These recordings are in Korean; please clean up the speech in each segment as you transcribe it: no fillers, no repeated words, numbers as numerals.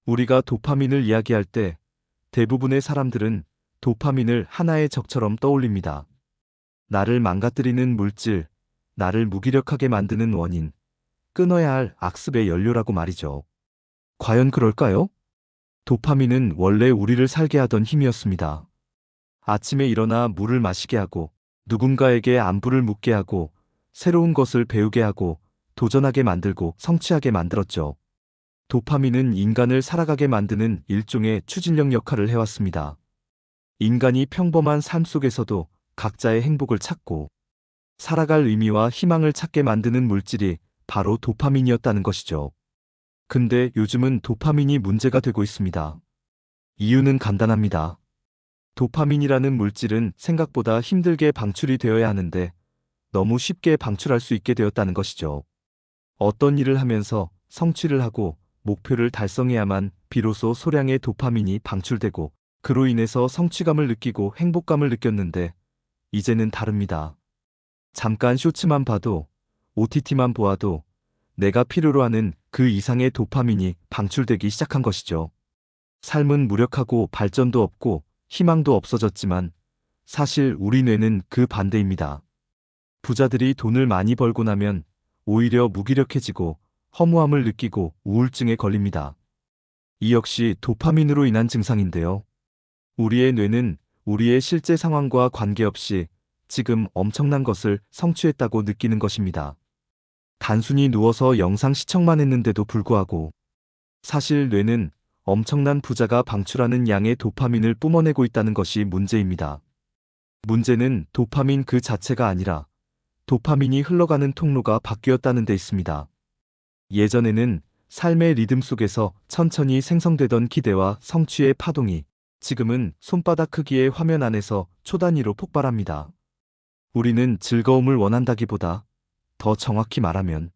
우리가 도파민을 이야기할 때 대부분의 사람들은 도파민을 하나의 적처럼 떠올립니다. 나를 망가뜨리는 물질, 나를 무기력하게 만드는 원인, 끊어야 할 악습의 연료라고 말이죠. 과연 그럴까요? 도파민은 원래 우리를 살게 하던 힘이었습니다. 아침에 일어나 물을 마시게 하고, 누군가에게 안부를 묻게 하고, 새로운 것을 배우게 하고, 도전하게 만들고 성취하게 만들었죠. 도파민은 인간을 살아가게 만드는 일종의 추진력 역할을 해왔습니다. 인간이 평범한 삶 속에서도 각자의 행복을 찾고 살아갈 의미와 희망을 찾게 만드는 물질이 바로 도파민이었다는 것이죠. 근데 요즘은 도파민이 문제가 되고 있습니다. 이유는 간단합니다. 도파민이라는 물질은 생각보다 힘들게 방출이 되어야 하는데 너무 쉽게 방출할 수 있게 되었다는 것이죠. 어떤 일을 하면서 성취를 하고 목표를 달성해야만 비로소 소량의 도파민이 방출되고 그로 인해서 성취감을 느끼고 행복감을 느꼈는데 이제는 다릅니다. 잠깐 쇼츠만 봐도 OTT만 보아도 내가 필요로 하는 그 이상의 도파민이 방출되기 시작한 것이죠. 삶은 무력하고 발전도 없고 희망도 없어졌지만 사실 우리 뇌는 그 반대입니다. 부자들이 돈을 많이 벌고 나면 오히려 무기력해지고 허무함을 느끼고 우울증에 걸립니다. 이 역시 도파민으로 인한 증상인데요. 우리의 뇌는 우리의 실제 상황과 관계없이 지금 엄청난 것을 성취했다고 느끼는 것입니다. 단순히 누워서 영상 시청만 했는데도 불구하고 사실 뇌는 엄청난 부자가 방출하는 양의 도파민을 뿜어내고 있다는 것이 문제입니다. 문제는 도파민 그 자체가 아니라 도파민이 흘러가는 통로가 바뀌었다는 데 있습니다. 예전에는 삶의 리듬 속에서 천천히 생성되던 기대와 성취의 파동이 지금은 손바닥 크기의 화면 안에서 초단위로 폭발합니다. 우리는 즐거움을 원한다기보다 더 정확히 말하면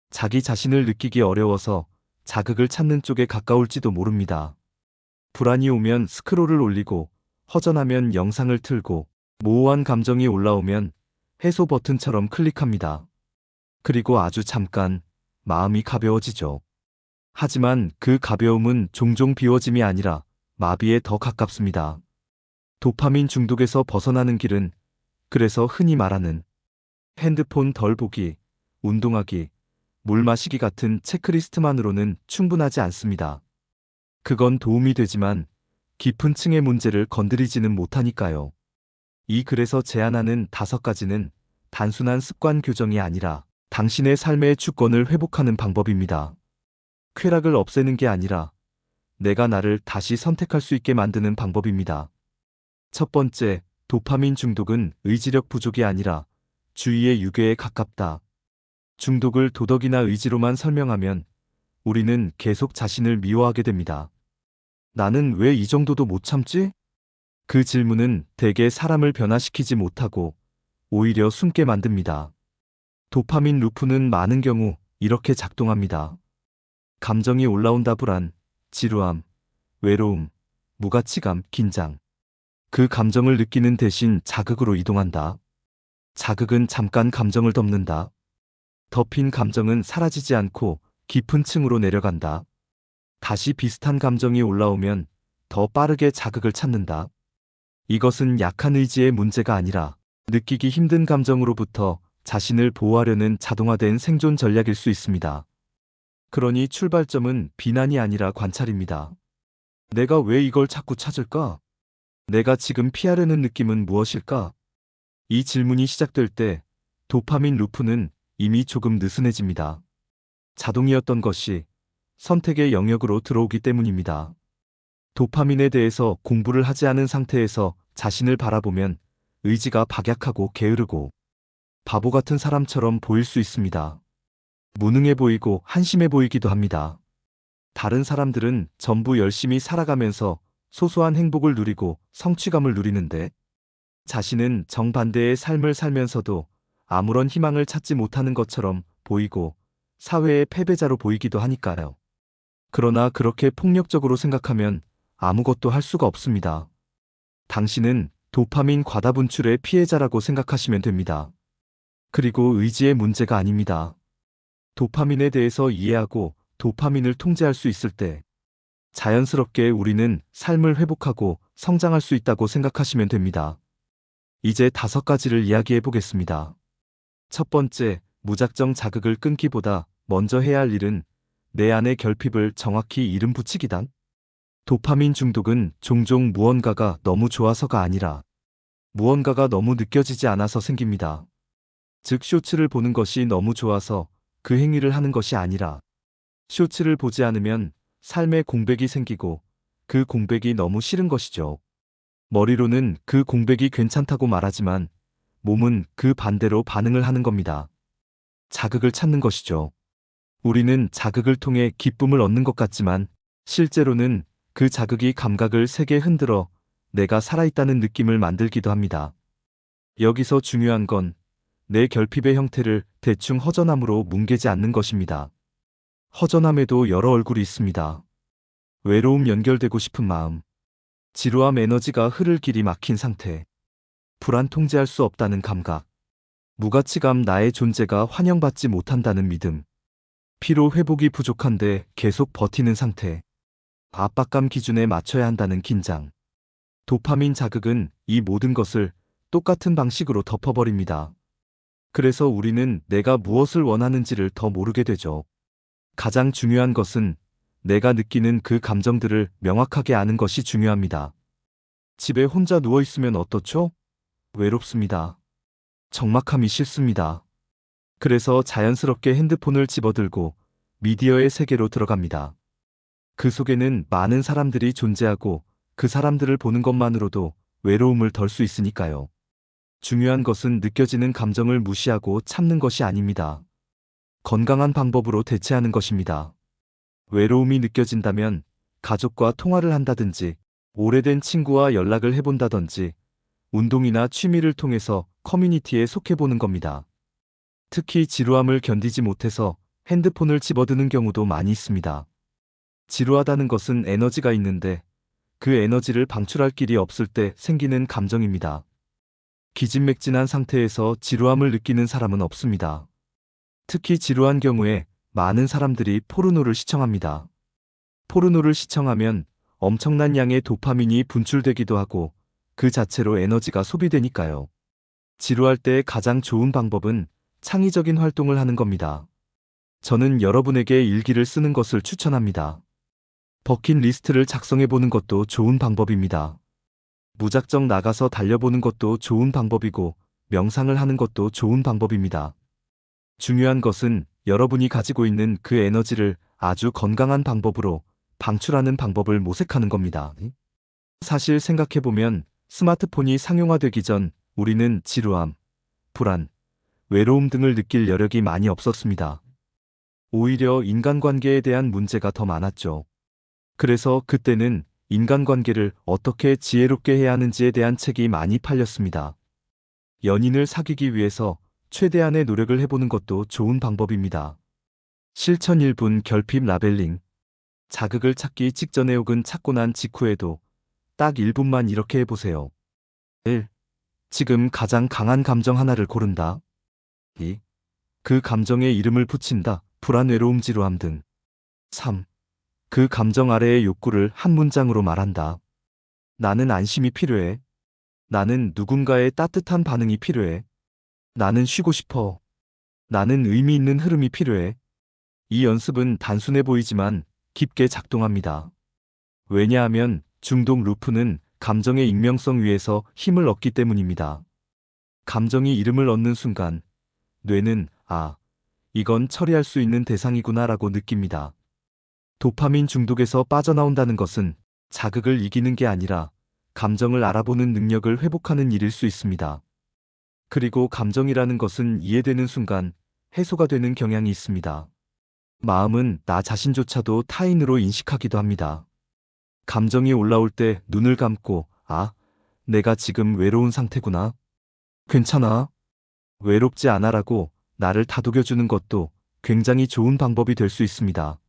자기 자신을 느끼기 어려워서 자극을 찾는 쪽에 가까울지도 모릅니다. 불안이 오면 스크롤을 올리고 허전하면 영상을 틀고 모호한 감정이 올라오면 해소 버튼처럼 클릭합니다. 그리고 아주 잠깐 마음이 가벼워지죠. 하지만 그 가벼움은 종종 비워짐이 아니라 마비에 더 가깝습니다. 도파민 중독에서 벗어나는 길은 그래서 흔히 말하는 핸드폰 덜 보기, 운동하기, 물 마시기 같은 체크리스트만으로는 충분하지 않습니다. 그건 도움이 되지만 깊은 층의 문제를 건드리지는 못하니까요. 이 글에서 제안하는 5가지는 단순한 습관 교정이 아니라 당신의 삶의 주권을 회복하는 방법입니다. 쾌락을 없애는 게 아니라 내가 나를 다시 선택할 수 있게 만드는 방법입니다. 첫 번째, 도파민 중독은 의지력 부족이 아니라 주의의 유괴에 가깝다. 중독을 도덕이나 의지로만 설명하면 우리는 계속 자신을 미워하게 됩니다. 나는 왜 이 정도도 못 참지? 그 질문은 대개 사람을 변화시키지 못하고 오히려 숨게 만듭니다. 도파민 루프는 많은 경우 이렇게 작동합니다. 감정이 올라온다. 불안, 지루함, 외로움, 무가치감, 긴장. 그 감정을 느끼는 대신 자극으로 이동한다. 자극은 잠깐 감정을 덮는다. 덮인 감정은 사라지지 않고 깊은 층으로 내려간다. 다시 비슷한 감정이 올라오면 더 빠르게 자극을 찾는다. 이것은 약한 의지의 문제가 아니라 느끼기 힘든 감정으로부터 자신을 보호하려는 자동화된 생존 전략일 수 있습니다. 그러니 출발점은 비난이 아니라 관찰입니다. 내가 왜 이걸 자꾸 찾을까? 내가 지금 피하려는 느낌은 무엇일까? 이 질문이 시작될 때 도파민 루프는 이미 조금 느슨해집니다. 자동이었던 것이 선택의 영역으로 들어오기 때문입니다. 도파민에 대해서 공부를 하지 않은 상태에서 자신을 바라보면 의지가 박약하고 게으르고 바보 같은 사람처럼 보일 수 있습니다. 무능해 보이고 한심해 보이기도 합니다. 다른 사람들은 전부 열심히 살아가면서 소소한 행복을 누리고 성취감을 누리는데 자신은 정반대의 삶을 살면서도 아무런 희망을 찾지 못하는 것처럼 보이고 사회의 패배자로 보이기도 하니까요. 그러나 그렇게 폭력적으로 생각하면 아무것도 할 수가 없습니다. 당신은 도파민 과다 분출의 피해자라고 생각하시면 됩니다. 그리고 의지의 문제가 아닙니다. 도파민에 대해서 이해하고 도파민을 통제할 수 있을 때 자연스럽게 우리는 삶을 회복하고 성장할 수 있다고 생각하시면 됩니다. 이제 5가지를 이야기해 보겠습니다. 첫 번째, 무작정 자극을 끊기보다 먼저 해야 할 일은 내 안의 결핍을 정확히 이름 붙이기다. 도파민 중독은 종종 무언가가 너무 좋아서가 아니라 무언가가 너무 느껴지지 않아서 생깁니다. 즉, 쇼츠를 보는 것이 너무 좋아서 그 행위를 하는 것이 아니라 쇼츠를 보지 않으면 삶에 공백이 생기고 그 공백이 너무 싫은 것이죠. 머리로는 그 공백이 괜찮다고 말하지만 몸은 그 반대로 반응을 하는 겁니다. 자극을 찾는 것이죠. 우리는 자극을 통해 기쁨을 얻는 것 같지만 실제로는 그 자극이 감각을 세게 흔들어 내가 살아있다는 느낌을 만들기도 합니다. 여기서 중요한 건 내 결핍의 형태를 대충 허전함으로 뭉개지 않는 것입니다. 허전함에도 여러 얼굴이 있습니다. 외로움, 연결되고 싶은 마음, 지루함, 에너지가 흐를 길이 막힌 상태, 불안, 통제할 수 없다는 감각, 무가치감, 나의 존재가 환영받지 못한다는 믿음, 피로 회복이 부족한데 계속 버티는 상태, 압박감, 기준에 맞춰야 한다는 긴장. 도파민 자극은 이 모든 것을 똑같은 방식으로 덮어버립니다. 그래서 우리는 내가 무엇을 원하는지를 더 모르게 되죠. 가장 중요한 것은 내가 느끼는 그 감정들을 명확하게 아는 것이 중요합니다. 집에 혼자 누워 있으면 어떻죠? 외롭습니다. 적막함이 싫습니다. 그래서 자연스럽게 핸드폰을 집어들고 미디어의 세계로 들어갑니다. 그 속에는 많은 사람들이 존재하고 그 사람들을 보는 것만으로도 외로움을 덜 수 있으니까요. 중요한 것은 느껴지는 감정을 무시하고 참는 것이 아닙니다. 건강한 방법으로 대체하는 것입니다. 외로움이 느껴진다면 가족과 통화를 한다든지, 오래된 친구와 연락을 해본다든지, 운동이나 취미를 통해서 커뮤니티에 속해보는 겁니다. 특히 지루함을 견디지 못해서 핸드폰을 집어드는 경우도 많이 있습니다. 지루하다는 것은 에너지가 있는데 그 에너지를 방출할 길이 없을 때 생기는 감정입니다. 기진맥진한 상태에서 지루함을 느끼는 사람은 없습니다. 특히 지루한 경우에 많은 사람들이 포르노를 시청합니다. 포르노를 시청하면 엄청난 양의 도파민이 분출되기도 하고 그 자체로 에너지가 소비되니까요. 지루할 때 가장 좋은 방법은 창의적인 활동을 하는 겁니다. 저는 여러분에게 일기를 쓰는 것을 추천합니다. 버킷리스트를 작성해보는 것도 좋은 방법입니다. 무작정 나가서 달려보는 것도 좋은 방법이고 명상을 하는 것도 좋은 방법입니다. 중요한 것은 여러분이 가지고 있는 그 에너지를 아주 건강한 방법으로 방출하는 방법을 모색하는 겁니다. 사실 생각해보면 스마트폰이 상용화되기 전 우리는 지루함, 불안, 외로움 등을 느낄 여력이 많이 없었습니다. 오히려 인간관계에 대한 문제가 더 많았죠. 그래서 그때는 인간관계를 어떻게 지혜롭게 해야 하는지에 대한 책이 많이 팔렸습니다. 연인을 사귀기 위해서 최대한의 노력을 해보는 것도 좋은 방법입니다. 실천 1분 결핍 라벨링. 자극을 찾기 직전에 혹은 찾고 난 직후에도 딱 1분만 이렇게 해보세요. 1. 지금 가장 강한 감정 하나를 고른다. 2. 그 감정에 이름을 붙인다. 불안, 외로움, 지루함 등. 3. 그 감정 아래의 욕구를 한 문장으로 말한다. 나는 안심이 필요해. 나는 누군가의 따뜻한 반응이 필요해. 나는 쉬고 싶어. 나는 의미 있는 흐름이 필요해. 이 연습은 단순해 보이지만 깊게 작동합니다. 왜냐하면 중독 루프는 감정의 익명성 위에서 힘을 얻기 때문입니다. 감정이 이름을 얻는 순간 뇌는 이건 처리할 수 있는 대상이구나 라고 느낍니다. 도파민 중독에서 빠져나온다는 것은 자극을 이기는 게 아니라 감정을 알아보는 능력을 회복하는 일일 수 있습니다. 그리고 감정이라는 것은 이해되는 순간 해소가 되는 경향이 있습니다. 마음은 나 자신조차도 타인으로 인식하기도 합니다. 감정이 올라올 때 눈을 감고 내가 지금 외로운 상태구나. 괜찮아. 외롭지 않아라고 나를 다독여주는 것도 굉장히 좋은 방법이 될 수 있습니다.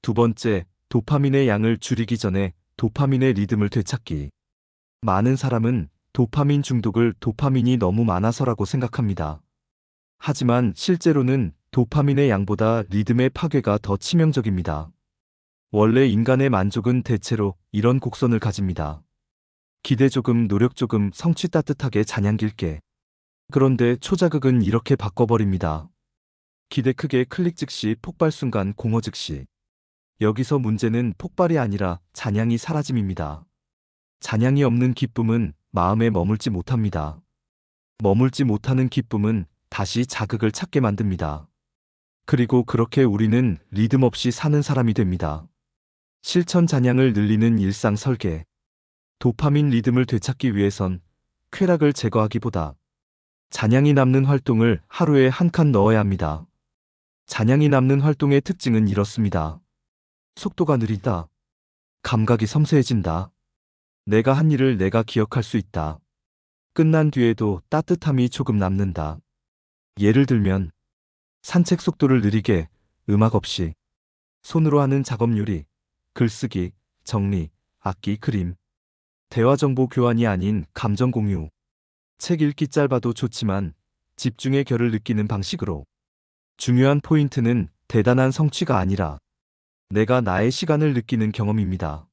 두 번째, 도파민의 양을 줄이기 전에 도파민의 리듬을 되찾기. 많은 사람은 도파민 중독을 도파민이 너무 많아서라고 생각합니다. 하지만 실제로는 도파민의 양보다 리듬의 파괴가 더 치명적입니다. 원래 인간의 만족은 대체로 이런 곡선을 가집니다. 기대 조금, 노력 조금, 성취 따뜻하게 잔향 길게. 그런데 초자극은 이렇게 바꿔버립니다. 기대 크게, 클릭 즉시, 폭발 순간, 공허 즉시. 여기서 문제는 폭발이 아니라 잔향이 사라짐입니다. 잔향이 없는 기쁨은 마음에 머물지 못합니다. 머물지 못하는 기쁨은 다시 자극을 찾게 만듭니다. 그리고 그렇게 우리는 리듬 없이 사는 사람이 됩니다. 실천 잔향을 늘리는 일상 설계. 도파민 리듬을 되찾기 위해선 쾌락을 제거하기보다 잔향이 남는 활동을 하루에 한 칸 넣어야 합니다. 잔향이 남는 활동의 특징은 이렇습니다. 속도가 느리다. 감각이 섬세해진다. 내가 한 일을 내가 기억할 수 있다. 끝난 뒤에도 따뜻함이 조금 남는다. 예를 들면 산책 속도를 느리게, 음악 없이, 손으로 하는 작업 요리, 글쓰기, 정리, 악기, 그림, 대화 정보 교환이 아닌 감정 공유, 책 읽기 짧아도 좋지만 집중의 결을 느끼는 방식으로. 중요한 포인트는 대단한 성취가 아니라 내가 나의 시간을 느끼는 경험입니다.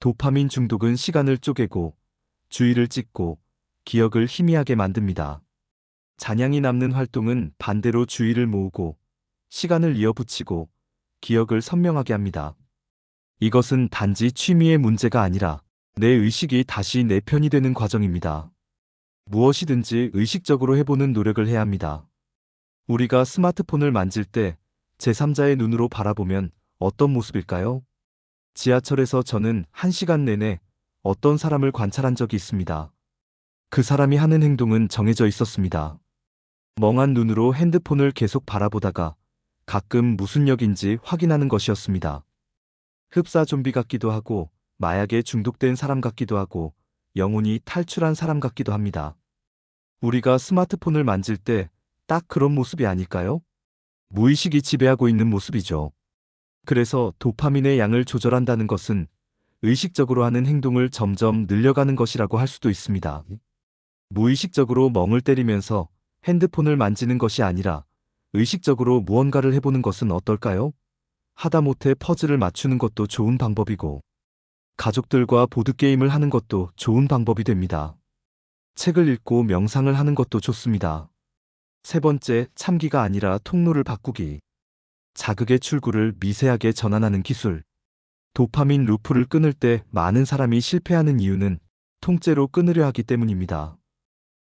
도파민 중독은 시간을 쪼개고 주의를 찢고 기억을 희미하게 만듭니다. 잔향이 남는 활동은 반대로 주의를 모으고 시간을 이어붙이고 기억을 선명하게 합니다. 이것은 단지 취미의 문제가 아니라 내 의식이 다시 내 편이 되는 과정입니다. 무엇이든지 의식적으로 해보는 노력을 해야 합니다. 우리가 스마트폰을 만질 때 제3자의 눈으로 바라보면 어떤 모습일까요? 지하철에서 저는 1시간 내내 어떤 사람을 관찰한 적이 있습니다. 그 사람이 하는 행동은 정해져 있었습니다. 멍한 눈으로 핸드폰을 계속 바라보다가 가끔 무슨 역인지 확인하는 것이었습니다. 흡사 좀비 같기도 하고 마약에 중독된 사람 같기도 하고 영혼이 탈출한 사람 같기도 합니다. 우리가 스마트폰을 만질 때 딱 그런 모습이 아닐까요? 무의식이 지배하고 있는 모습이죠. 그래서 도파민의 양을 조절한다는 것은 의식적으로 하는 행동을 점점 늘려가는 것이라고 할 수도 있습니다. 무의식적으로 멍을 때리면서 핸드폰을 만지는 것이 아니라 의식적으로 무언가를 해보는 것은 어떨까요? 하다못해 퍼즐을 맞추는 것도 좋은 방법이고 가족들과 보드게임을 하는 것도 좋은 방법이 됩니다. 책을 읽고 명상을 하는 것도 좋습니다. 세 번째, 참기가 아니라 통로를 바꾸기. 자극의 출구를 미세하게 전환하는 기술. 도파민 루프를 끊을 때 많은 사람이 실패하는 이유는 통째로 끊으려 하기 때문입니다.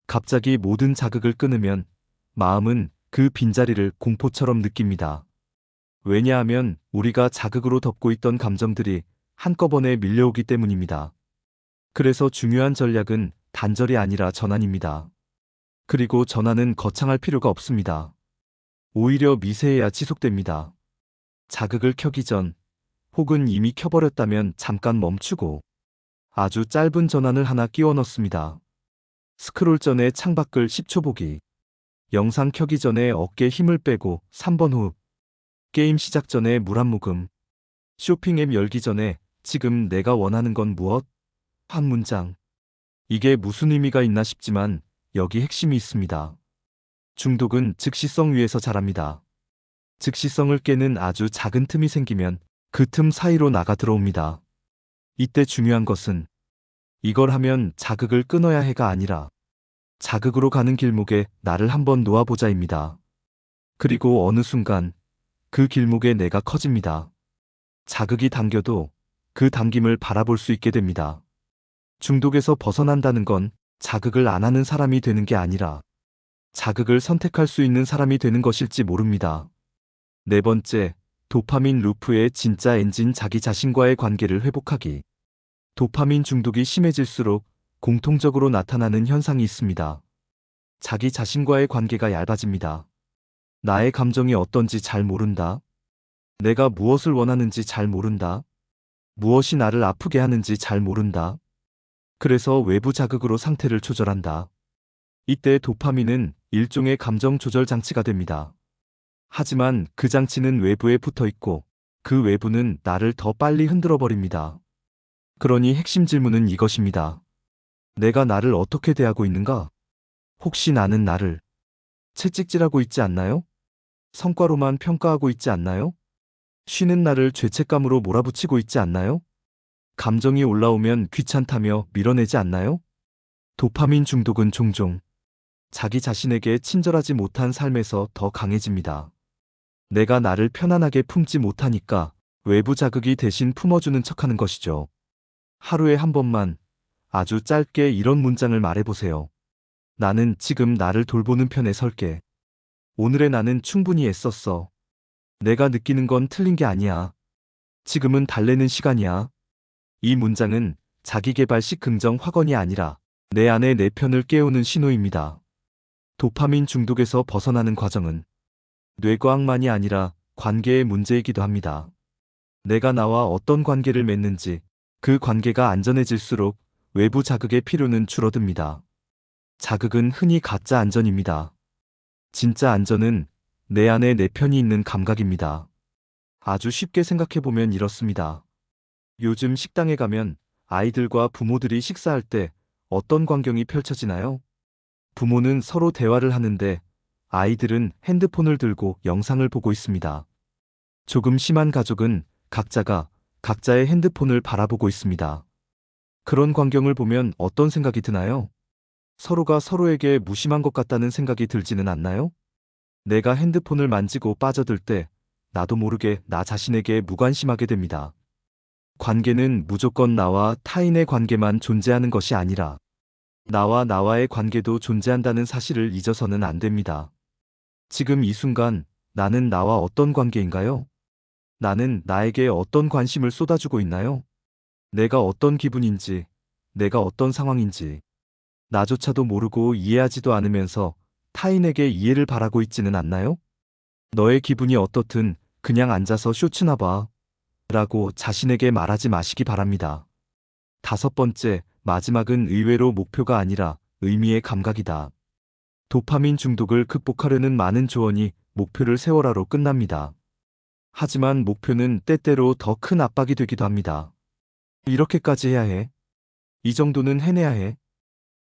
갑자기 모든 자극을 끊으면 마음은 그 빈자리를 공포처럼 느낍니다. 왜냐하면 우리가 자극으로 덮고 있던 감정들이 한꺼번에 밀려오기 때문입니다. 그래서 중요한 전략은 단절이 아니라 전환입니다. 그리고 전환은 거창할 필요가 없습니다. 오히려 미세해야 지속됩니다. 자극을 켜기 전, 혹은 이미 켜버렸다면 잠깐 멈추고 아주 짧은 전환을 하나 끼워 넣습니다. 스크롤 전에 창밖을 10초 보기. 영상 켜기 전에 어깨에 힘을 빼고 3번 호흡. 게임 시작 전에 물 한 모금. 쇼핑 앱 열기 전에 지금 내가 원하는 건 무엇? 한 문장. 이게 무슨 의미가 있나 싶지만 여기 핵심이 있습니다. 중독은 즉시성 위에서 자랍니다. 즉시성을 깨는 아주 작은 틈이 생기면 그 틈 사이로 나가 들어옵니다. 이때 중요한 것은 이걸 하면 자극을 끊어야 해가 아니라 자극으로 가는 길목에 나를 한번 놓아보자입니다. 그리고 어느 순간 그 길목에 내가 커집니다. 자극이 당겨도 그 당김을 바라볼 수 있게 됩니다. 중독에서 벗어난다는 건 자극을 안 하는 사람이 되는 게 아니라 자극을 선택할 수 있는 사람이 되는 것일지 모릅니다. 네 번째, 도파민 루프의 진짜 엔진 자기 자신과의 관계를 회복하기. 도파민 중독이 심해질수록 공통적으로 나타나는 현상이 있습니다. 자기 자신과의 관계가 얇아집니다. 나의 감정이 어떤지 잘 모른다. 내가 무엇을 원하는지 잘 모른다. 무엇이 나를 아프게 하는지 잘 모른다. 그래서 외부 자극으로 상태를 조절한다. 이때 도파민은 일종의 감정 조절 장치가 됩니다. 하지만 그 장치는 외부에 붙어 있고 그 외부는 나를 더 빨리 흔들어 버립니다. 그러니 핵심 질문은 이것입니다. 내가 나를 어떻게 대하고 있는가? 혹시 나는 나를 채찍질하고 있지 않나요? 성과로만 평가하고 있지 않나요? 쉬는 날을 죄책감으로 몰아붙이고 있지 않나요? 감정이 올라오면 귀찮다며 밀어내지 않나요? 도파민 중독은 종종 자기 자신에게 친절하지 못한 삶에서 더 강해집니다. 내가 나를 편안하게 품지 못하니까 외부 자극이 대신 품어주는 척하는 것이죠. 하루에 한 번만 아주 짧게 이런 문장을 말해보세요. 나는 지금 나를 돌보는 편에 설게. 오늘의 나는 충분히 애썼어. 내가 느끼는 건 틀린 게 아니야. 지금은 달래는 시간이야. 이 문장은 자기계발식 긍정 확언이 아니라 내 안에 내 편을 깨우는 신호입니다. 도파민 중독에서 벗어나는 과정은 뇌과학만이 아니라 관계의 문제이기도 합니다. 내가 나와 어떤 관계를 맺는지, 그 관계가 안전해질수록 외부 자극의 필요는 줄어듭니다. 자극은 흔히 가짜 안전입니다. 진짜 안전은 내 안에 내 편이 있는 감각입니다. 아주 쉽게 생각해보면 이렇습니다. 요즘 식당에 가면 아이들과 부모들이 식사할 때 어떤 광경이 펼쳐지나요? 부모는 서로 대화를 하는데 아이들은 핸드폰을 들고 영상을 보고 있습니다. 조금 심한 가족은 각자가 각자의 핸드폰을 바라보고 있습니다. 그런 광경을 보면 어떤 생각이 드나요? 서로가 서로에게 무심한 것 같다는 생각이 들지는 않나요? 내가 핸드폰을 만지고 빠져들 때 나도 모르게 나 자신에게 무관심하게 됩니다. 관계는 무조건 나와 타인의 관계만 존재하는 것이 아니라 나와 나와의 관계도 존재한다는 사실을 잊어서는 안 됩니다. 지금 이 순간 나는 나와 어떤 관계인가요? 나는 나에게 어떤 관심을 쏟아주고 있나요? 내가 어떤 기분인지, 내가 어떤 상황인지, 나조차도 모르고 이해하지도 않으면서 타인에게 이해를 바라고 있지는 않나요? 너의 기분이 어떻든 그냥 앉아서 쇼츠나 봐. 라고 자신에게 말하지 마시기 바랍니다. 다섯 번째, 마지막은 의외로 목표가 아니라 의미의 감각이다. 도파민 중독을 극복하려는 많은 조언이 목표를 세워라로 끝납니다. 하지만 목표는 때때로 더 큰 압박이 되기도 합니다. 이렇게까지 해야 해. 이 정도는 해내야 해.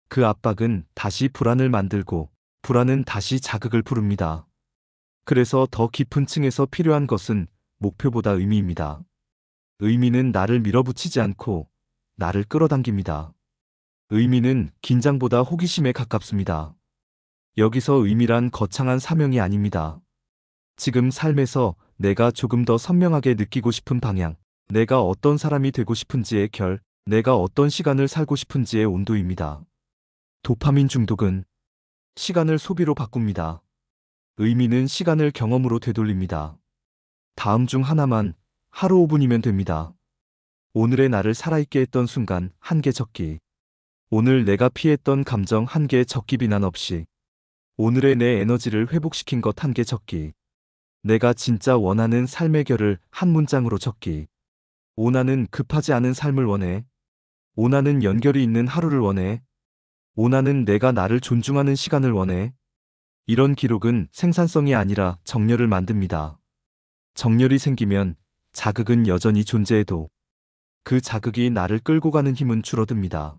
그 압박은 다시 불안을 만들고 불안은 다시 자극을 부릅니다. 그래서 더 깊은 층에서 필요한 것은 목표보다 의미입니다. 의미는 나를 밀어붙이지 않고 나를 끌어당깁니다. 의미는 긴장보다 호기심에 가깝습니다. 여기서 의미란 거창한 사명이 아닙니다. 지금 삶에서 내가 조금 더 선명하게 느끼고 싶은 방향, 내가 어떤 사람이 되고 싶은지의 결, 내가 어떤 시간을 살고 싶은지의 온도입니다. 도파민 중독은 시간을 소비로 바꿉니다. 의미는 시간을 경험으로 되돌립니다. 다음 중 하나만 하루 5분이면 됩니다. 오늘의 나를 살아있게 했던 순간 한 개 적기. 오늘 내가 피했던 감정 한 개 적기 비난 없이. 오늘의 내 에너지를 회복시킨 것 한 개 적기. 내가 진짜 원하는 삶의 결을 한 문장으로 적기. 오나는 급하지 않은 삶을 원해. 오나는 연결이 있는 하루를 원해. 오나는 내가 나를 존중하는 시간을 원해. 이런 기록은 생산성이 아니라 정열을 만듭니다. 정열이 생기면 자극은 여전히 존재해도 그 자극이 나를 끌고 가는 힘은 줄어듭니다.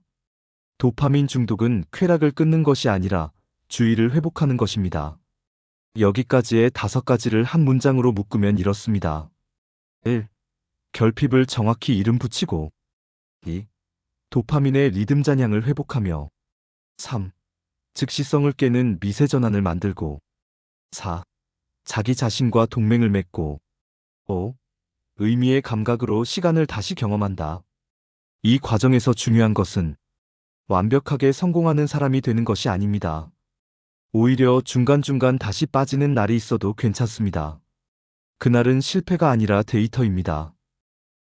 도파민 중독은 쾌락을 끊는 것이 아니라 주의를 회복하는 것입니다. 여기까지의 5가지를 한 문장으로 묶으면 이렇습니다. 1. 결핍을 정확히 이름 붙이고 2. 도파민의 리듬 잔향을 회복하며 3. 즉시성을 깨는 미세 전환을 만들고 4. 자기 자신과 동맹을 맺고 5. 의미의 감각으로 시간을 다시 경험한다. 이 과정에서 중요한 것은 완벽하게 성공하는 사람이 되는 것이 아닙니다. 오히려 중간중간 다시 빠지는 날이 있어도 괜찮습니다. 그날은 실패가 아니라 데이터입니다.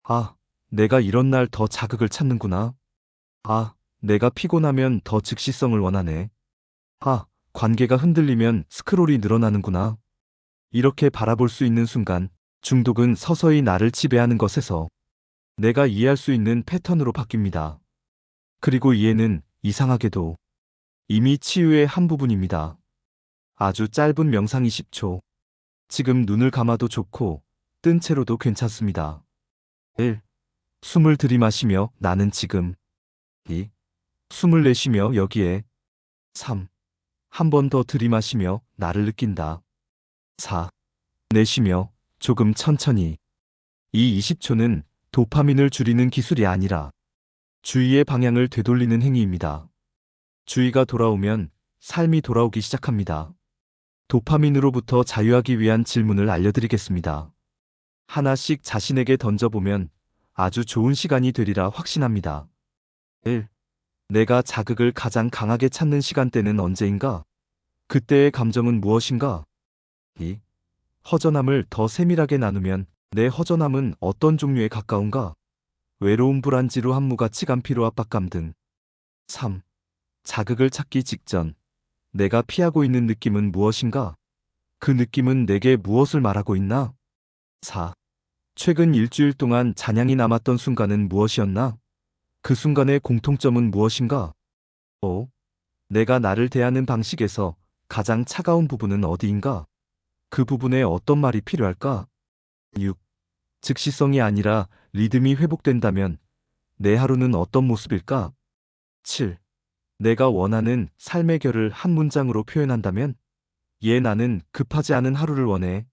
아, 내가 이런 날 더 자극을 찾는구나. 아, 내가 피곤하면 더 즉시성을 원하네. 아, 관계가 흔들리면 스크롤이 늘어나는구나. 이렇게 바라볼 수 있는 순간 중독은 서서히 나를 지배하는 것에서 내가 이해할 수 있는 패턴으로 바뀝니다. 그리고 이해는 이상하게도 이미 치유의 한 부분입니다. 아주 짧은 명상 20초. 지금 눈을 감아도 좋고 뜬 채로도 괜찮습니다. 1. 숨을 들이마시며 나는 지금. 2. 숨을 내쉬며 여기에. 3. 한 번 더 들이마시며 나를 느낀다. 4. 내쉬며 조금 천천히. 이 20초는 도파민을 줄이는 기술이 아니라 주의의 방향을 되돌리는 행위입니다. 주의가 돌아오면 삶이 돌아오기 시작합니다. 도파민으로부터 자유하기 위한 질문을 알려드리겠습니다. 하나씩 자신에게 던져보면 아주 좋은 시간이 되리라 확신합니다. 1. 내가 자극을 가장 강하게 찾는 시간대는 언제인가? 그때의 감정은 무엇인가? 2. 허전함을 더 세밀하게 나누면 내 허전함은 어떤 종류에 가까운가? 외로움, 불안, 지루함, 무가치감, 피로, 압박감 등. 3. 자극을 찾기 직전 내가 피하고 있는 느낌은 무엇인가? 그 느낌은 내게 무엇을 말하고 있나? 4. 최근 일주일 동안 잔향이 남았던 순간은 무엇이었나? 그 순간의 공통점은 무엇인가? 5. 내가 나를 대하는 방식에서 가장 차가운 부분은 어디인가? 그 부분에 어떤 말이 필요할까? 6. 즉시성이 아니라 리듬이 회복된다면 내 하루는 어떤 모습일까? 7. 내가 원하는 삶의 결을 한 문장으로 표현한다면 나는 급하지 않은 하루를 원해.